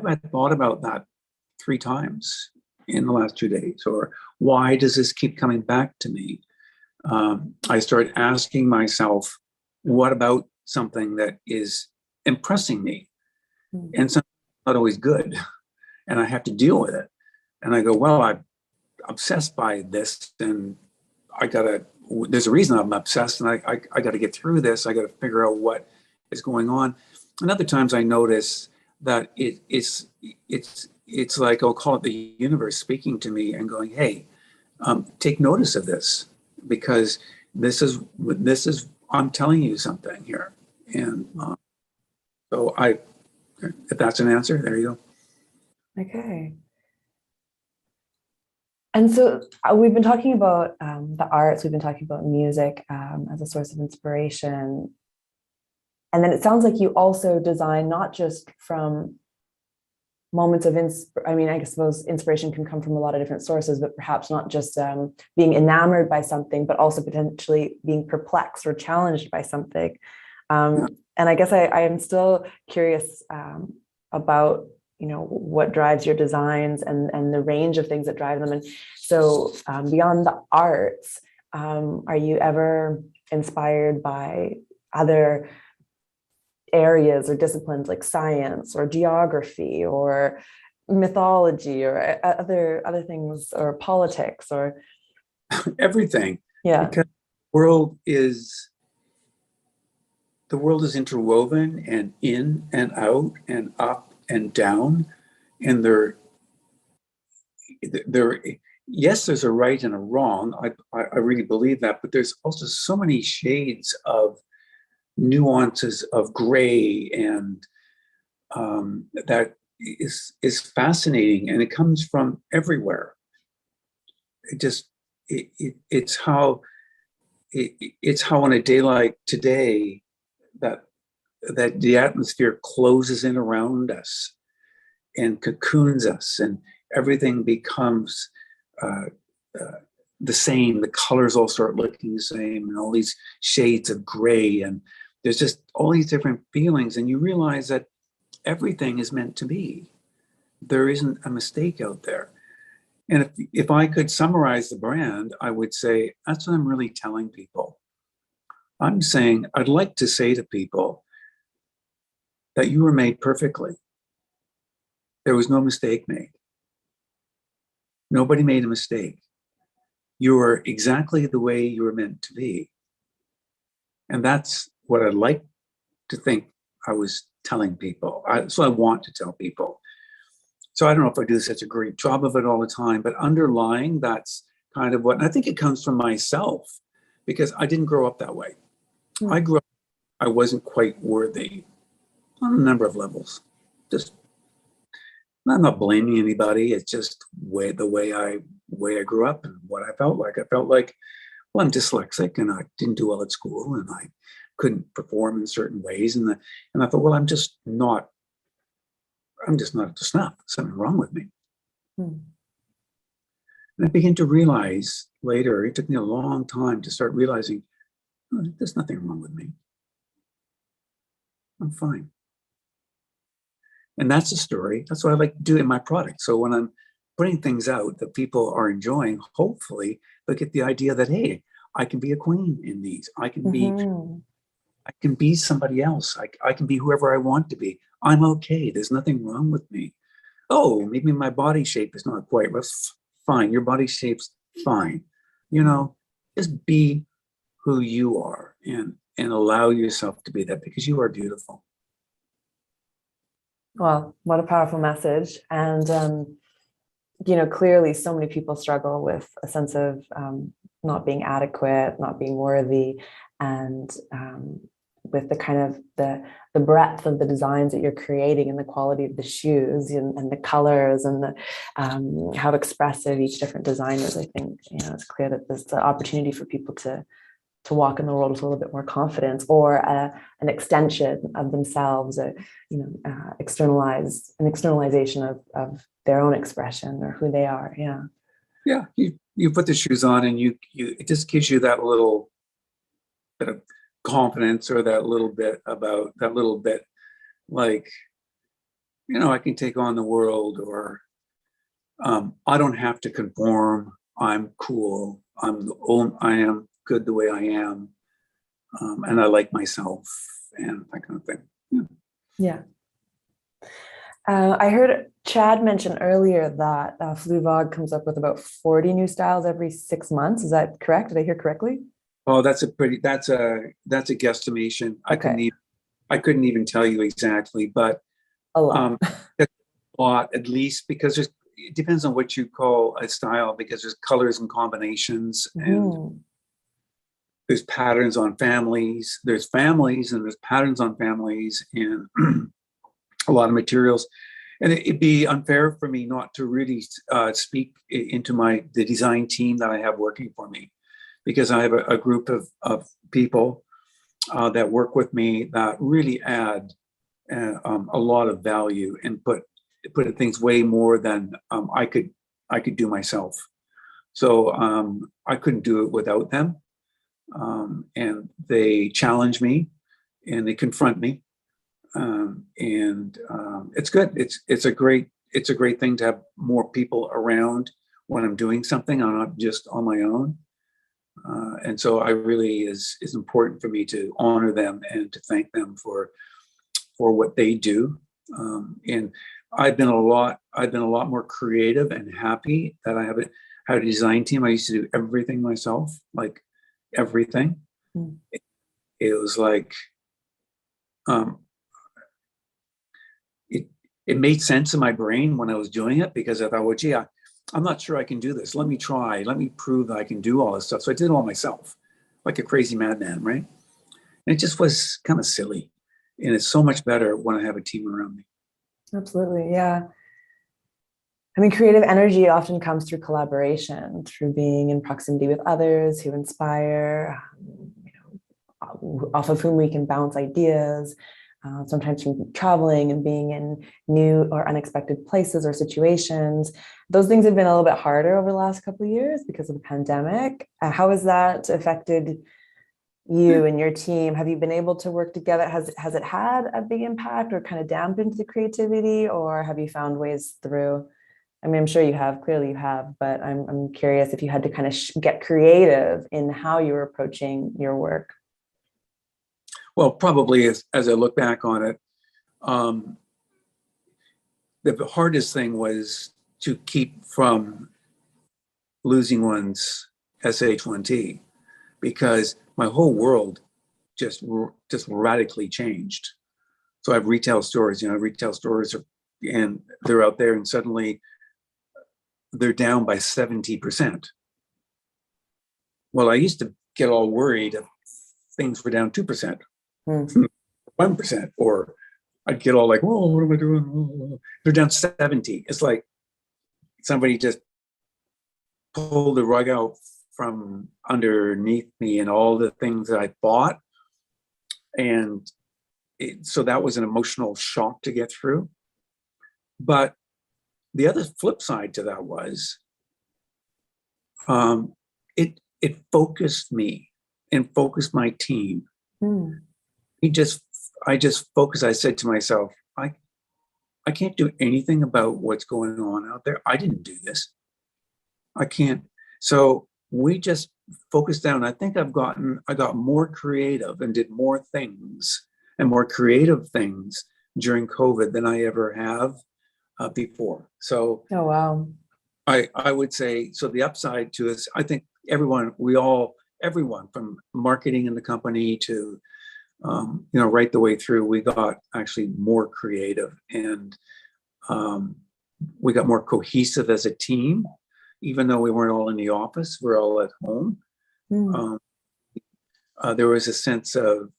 I thought about that 3 times in the last 2 days? Or why does this keep coming back to me? I start asking myself, what about something that is impressing me? And something not always good, and I have to deal with it. And I go, well, I'm obsessed by this, and there's a reason I'm obsessed, and I got to get through this. I got to figure out what is going on. And other times I notice that it's like, I'll call it the universe speaking to me and going, hey, take notice of this, because this is I'm telling you something here. And so if that's an answer, there you go. Okay. And so we've been talking about the arts, we've been talking about music as a source of inspiration. And then it sounds like you also design not just from moments of I suppose inspiration can come from a lot of different sources, but perhaps not just being enamored by something, but also potentially being perplexed or challenged by something. And I guess I am still curious about what drives your designs and the range of things that drive them. And so beyond the arts, are you ever inspired by other areas or disciplines like science or geography or mythology or other things, or politics, or everything? Yeah. Because the world is interwoven and in and out and up and down, and yes, there's a right and a wrong. I really believe that, but there's also so many shades of nuances of gray, and that is fascinating, and it comes from everywhere. It's how on a day like today that the atmosphere closes in around us and cocoons us, and everything becomes uh, the same. The colors all start looking the same, and all these shades of gray, and there's just all these different feelings, and you realize that everything is meant to be. There isn't a mistake out there. And if I could summarize the brand, I would say that's what I'm really telling people. I'm saying I'd like to say to people that you were made perfectly. There was no mistake made. Nobody made a mistake. You were exactly the way you were meant to be. And that's what I'd like to think I was telling people. So I want to tell people. So I don't know if I do such a great job of it all the time, but underlying, that's kind of what, and I think it comes from myself, because I didn't grow up that way. I grew up, I wasn't quite worthy on a number of levels. Just, I'm not blaming anybody. It's just the way I grew up and what I felt like. I felt like, well, I'm dyslexic and I didn't do well at school and I couldn't perform in certain ways. And I thought, well, I'm just not up to snuff. Something wrong with me. And I began to realize later, it took me a long time to start realizing, oh, there's nothing wrong with me. I'm fine. And that's the story. That's what I like to do in my product. So when I'm putting things out that people are enjoying, hopefully they'll get the idea that, hey, I can be a queen in these. I can be somebody else. I can be whoever I want to be. I'm okay. There's nothing wrong with me. Oh, maybe my body shape is not quite right. Fine. Your body shape's fine. You know, just be who you are and allow yourself to be that, because you are beautiful. Well, what a powerful message. And, you know, clearly so many people struggle with a sense of not being adequate, not being worthy, and with the kind of the breadth of the designs that you're creating and the quality of the shoes and the colors and the how expressive each different design is. I think, you know, it's clear that there's the opportunity for people to walk in the world with a little bit more confidence, or an extension of themselves, externalization of their own expression or who they are. Yeah. You put the shoes on and you it just gives you that little bit of confidence, or that little bit like, you know, I can take on the world, or I don't have to conform. I'm cool. I am good the way I am, and I like myself, and that kind of thing. Yeah. I heard Chad mention earlier that Fluevog comes up with about 40 new styles every 6 months. Is that correct? Did I hear correctly? Oh, that's a guesstimation. Okay. I couldn't even tell you exactly, but A lot. that's a lot, at least, because it depends on what you call a style, because there's colors and combinations, and there's patterns on families. There's families and there's patterns on families, and a lot of materials. And it'd be unfair for me not to really speak into the design team that I have working for me, because I have a group of people that work with me that really add a lot of value and put things way more than I could do myself. So I couldn't do it without them. And they challenge me and they confront me. It's good. It's a great thing to have more people around when I'm doing something. I'm not just on my own. And so I really is important for me to honor them and to thank them for what they do. And I've been a lot more creative and happy that I had a design team. I used to do everything myself, like everything. It was like, it made sense in my brain when I was doing it, because I thought, well, gee, I'm not sure I can do this. Let me try. Let me prove that I can do all this stuff. So I did it all myself, like a crazy madman, right? And it just was kind of silly. And it's so much better when I have a team around me. Absolutely, yeah. I mean, creative energy often comes through collaboration, through being in proximity with others who inspire, off of whom we can bounce ideas. sometimes from traveling and being in new or unexpected places or situations. Those things have been a little bit harder over the last couple of years because of the pandemic. How has that affected you and your team? Have you been able to work together? Has it had a big impact or kind of dampened the creativity, or have you found ways through? I mean, I'm sure you have, clearly you have, but I'm curious if you had to kind of get creative in how you were approaching your work. Well, probably as I look back on it, the hardest thing was to keep from losing one's SH1T, because my whole world just radically changed. So I have retail stores, retail stores and they're out there and suddenly they're down by 70%. Well, I used to get all worried if things were down 2%, 1%, or I'd get all like, whoa, what am I doing? They're down 70. It's like somebody just pulled the rug out from underneath me and all the things that I bought. And so that was an emotional shock to get through. But the other flip side to that was it focused me and focused my team. I just focused. I said to myself, I can't do anything about what's going on out there. I didn't do this. I can't. So we just focused down. I think I got more creative and did more things and more creative things during COVID than I ever have before. So, oh, wow. I would say, so the upside to this, I think everyone from marketing in the company to, right the way through, we got actually more creative and we got more cohesive as a team, even though we weren't all in the office, we're all at home. There was a sense of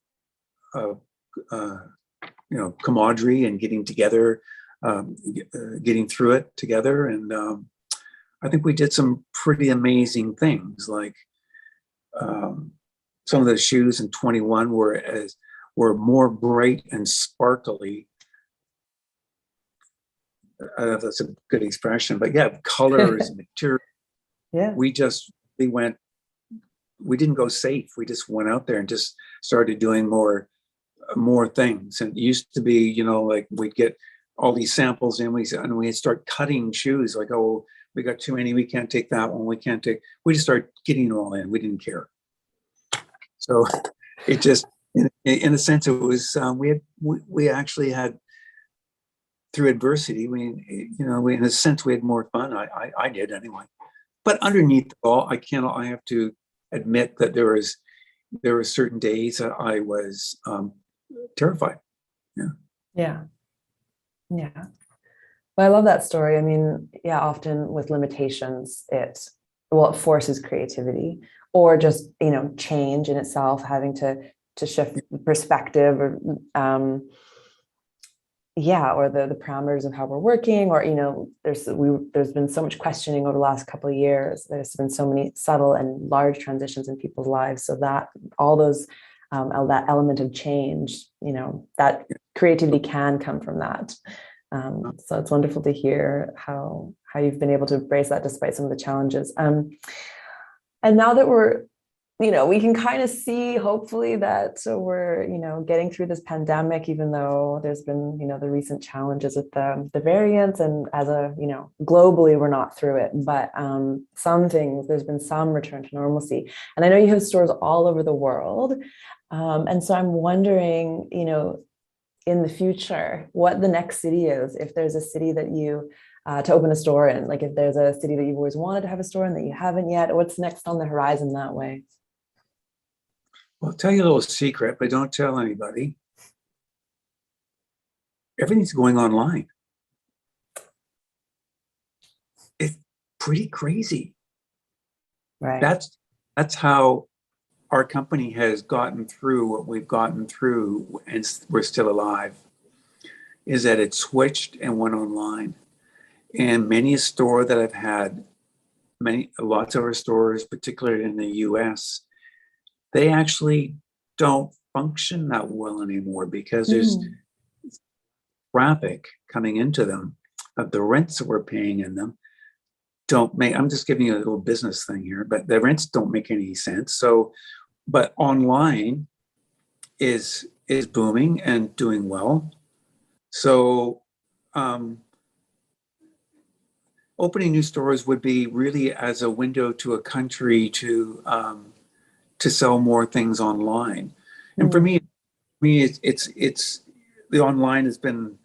camaraderie and getting together, getting through it together. And I think we did some pretty amazing things, like some of the shoes in 21 were more bright and sparkly. I don't know if that's a good expression, but yeah, colors, material. Yeah. We didn't go safe. We just went out there and just started doing more things. And it used to be, like we'd get all these samples in, and we'd start cutting shoes, like, oh, we got too many, we can't take that one, we just started getting it all in. We didn't care. So it just, in a sense, it was, we actually had, through adversity, in a sense, we had more fun. I did anyway. But underneath it all, I have to admit that there were certain days that I was terrified. Yeah. Well, I love that story. I mean, yeah, often with limitations, it forces creativity or just, change in itself, having to shift perspective or, or the parameters of how we're working, or, there's been so much questioning over the last couple of years. There's been so many subtle and large transitions in people's lives. So that all those, that element of change, that creativity can come from that. So it's wonderful to hear how you've been able to embrace that despite some of the challenges. And now that we're, we can kind of see, hopefully, that we're, getting through this pandemic, even though there's been, the recent challenges with the variants, and as globally, we're not through it, but some things, there's been some return to normalcy. And I know you have stores all over the world. And so I'm wondering, in the future, what the next city is, if there's a city that you, to open a store in, like if there's a city that you've always wanted to have a store in that you haven't yet, what's next on the horizon that way? Well, I'll tell you a little secret, but don't tell anybody. Everything's going online. It's pretty crazy. Right. That's how our company has gotten through what we've gotten through, and we're still alive, is that it switched and went online. And many a store that I've had, lots of our stores, particularly in the US, they actually don't function that well anymore because there's traffic coming into them. The rents that we're paying in them don't make, I'm just giving you a little business thing here, but the rents don't make any sense. So, but online is booming and doing well. So opening new stores would be really as a window to a country to sell more things online. And for me, it's the online has been,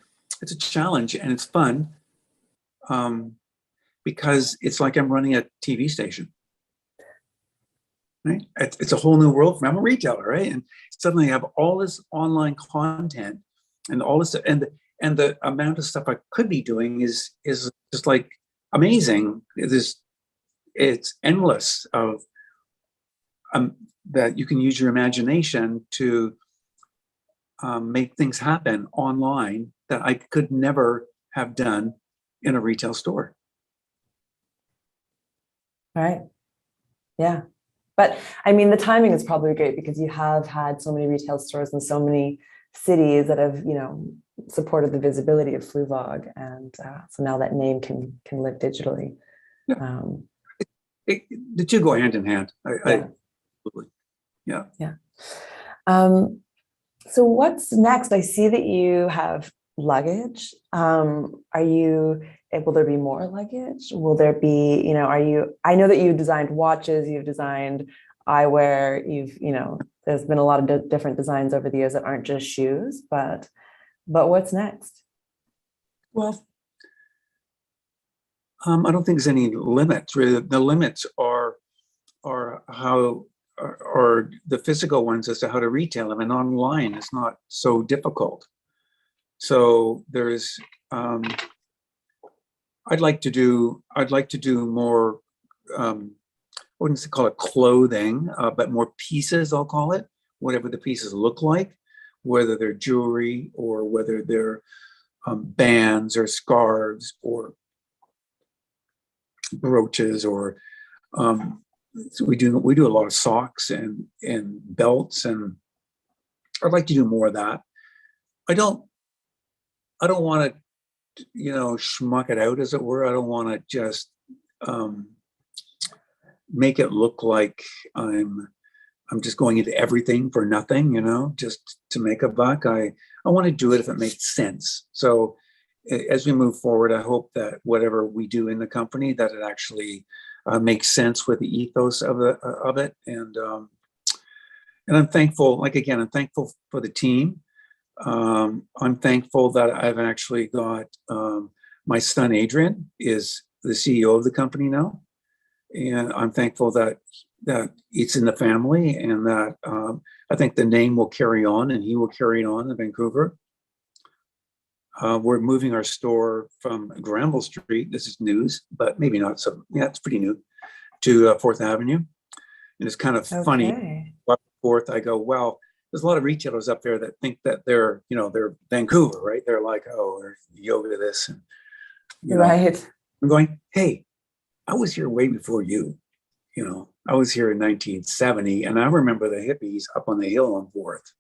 it's a challenge and it's fun because it's like I'm running a TV station. Right? It's a whole new world. I'm a retailer, right? And suddenly I have all this online content and all this, and the amount of stuff I could be doing is just like amazing. It's endless of that you can use your imagination to make things happen online that I could never have done in a retail store. Right. Yeah. But I mean, the timing is probably great because you have had so many retail stores in so many cities that have, supported the visibility of Fluevog, and so now that name can live digitally. Yeah. The two go hand in hand. Absolutely. Yeah. So what's next? I see that you have luggage. Will there be more luggage? Will there be, I know that you've designed watches, you've designed eyewear, there's been a lot of different designs over the years that aren't just shoes, but what's next? Well, I don't think there's any limits. Really, the limits are how or the physical ones as to how to retail them, and online is not so difficult. So there's I'd like to do more I wouldn't call it clothing, but more pieces, I'll call it, whatever the pieces look like, whether they're jewelry or whether they're bands or scarves or brooches or so we do a lot of socks and belts, and I'd like to do more of that. I don't want to, schmuck it out, as it were. I don't want to just make it look like I'm just going into everything for nothing, just to make a buck. I want to do it if it makes sense. So as we move forward, I hope that whatever we do in the company, that it actually makes sense with the ethos of it. And I'm thankful, I'm thankful for the team. I'm thankful that I've actually got my son Adrian is the CEO of the company now, and I'm thankful that it's in the family, and that I think the name will carry on, and he will carry it on in Vancouver. We're moving our store from Granville Street. This is news, but maybe not so. Yeah, it's pretty new, to 4th Avenue, and it's kind of funny. Fourth, I go, well, there's a lot of retailers up there that think that they're Vancouver, right? They're like, oh, there's yoga this, and right. I'm going, hey, I was here way before you. I was here in 1970, and I remember the hippies up on the hill on 4th,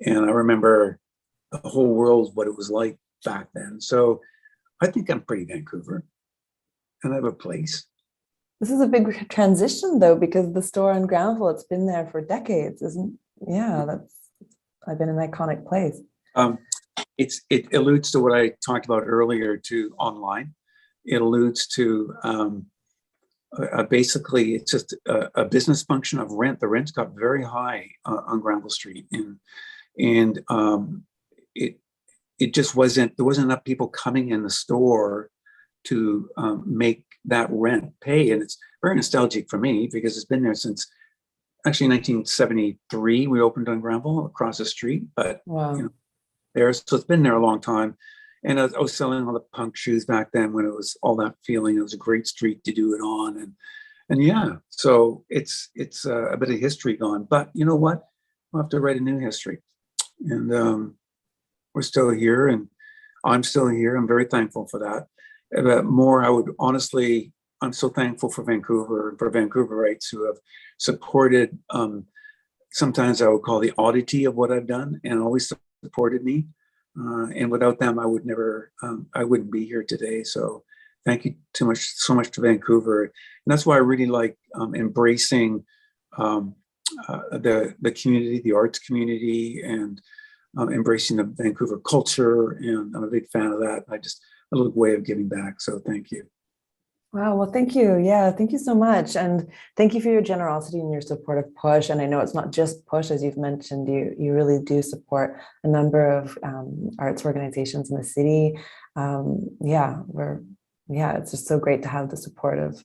and I remember the whole world, what it was like back then. So I think I'm pretty Vancouver, and I have a place. This is a big transition, though, because the store in Granville, it's been there for decades, isn't? Yeah, I've been an iconic place. It alludes to what I talked about earlier to online. It alludes to basically it's just a business function of rent. The rents got very high on Granville Street, and it just wasn't, there wasn't enough people coming in the store to make that rent pay. And it's very nostalgic for me because it's been there since actually 1973. We opened on Granville across the street, but wow. So it's been there a long time. And I was selling all the punk shoes back then when it was all that feeling. It was a great street to do it on, and yeah. So it's a bit of history gone. But you know what? We'll have to write a new history, and we're still here, and I'm still here. I'm very thankful for that. But more, I would honestly, I'm so thankful for Vancouver and for Vancouverites who have supported sometimes I would call the oddity of what I've done, and always supported me. And without them, I would never, I wouldn't be here today. So thank you so much to Vancouver. And that's why I really like embracing the community, the arts community, and embracing the Vancouver culture. And I'm a big fan of that. A little way of giving back. So thank you. Wow, well, thank you. Yeah, thank you so much. And thank you for your generosity and your support of PuSh. And I know it's not just PuSh, as you've mentioned, you really do support a number of arts organizations in the city. It's just so great to have the support of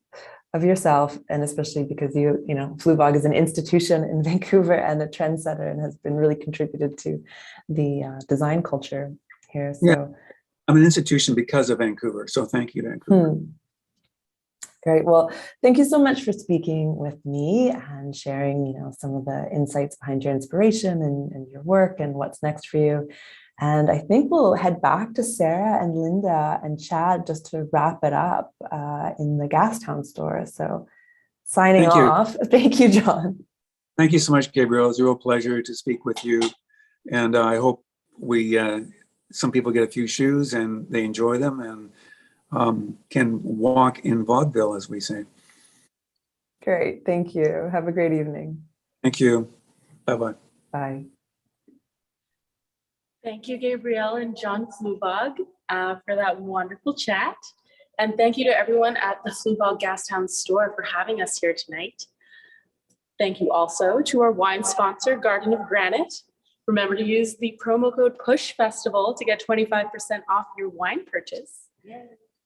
yourself, and especially because you know, Fluevog is an institution in Vancouver and a trendsetter, and has been really contributed to the design culture here. So yeah, I'm an institution because of Vancouver. So thank you, Vancouver. Great. Well, thank you so much for speaking with me and sharing, you know, some of the insights behind your inspiration and your work and what's next for you. And I think we'll head back to Sarah and Linda and Chad just to wrap it up in the Gastown store. So signing off. Thank you, John. Thank you so much, Gabriel. It's a real pleasure to speak with you. And I hope some people get a few shoes and they enjoy them and can walk in vaudeville, as we say. Great. Thank you. Have a great evening. Thank you. Bye-bye. Bye. Thank you, Gabrielle and John Fluevog, for that wonderful chat. And thank you to everyone at the Fluevog Gastown store for having us here tonight. Thank you also to our wine sponsor, Garden of Granite. Remember to use the promo code PuSh Festival to get 25% off your wine purchase. Yay.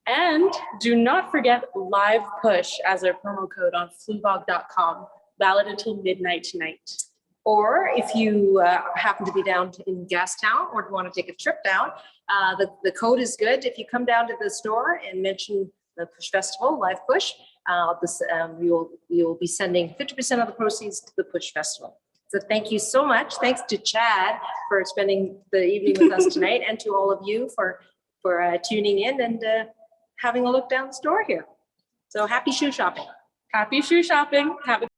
And do not forget Live PuSh as our promo code on Fluevog.com, valid until midnight tonight. Or if you happen to be down in Gastown or want to take a trip down, the code is good. If you come down to the store and mention the PuSh Festival, Live PuSh, you'll be sending 50% of the proceeds to the PuSh Festival. So thank you so much. Thanks to Chad for spending the evening with us tonight, and to all of you for tuning in and having a look down the store here. So happy shoe shopping. Happy shoe shopping. Have a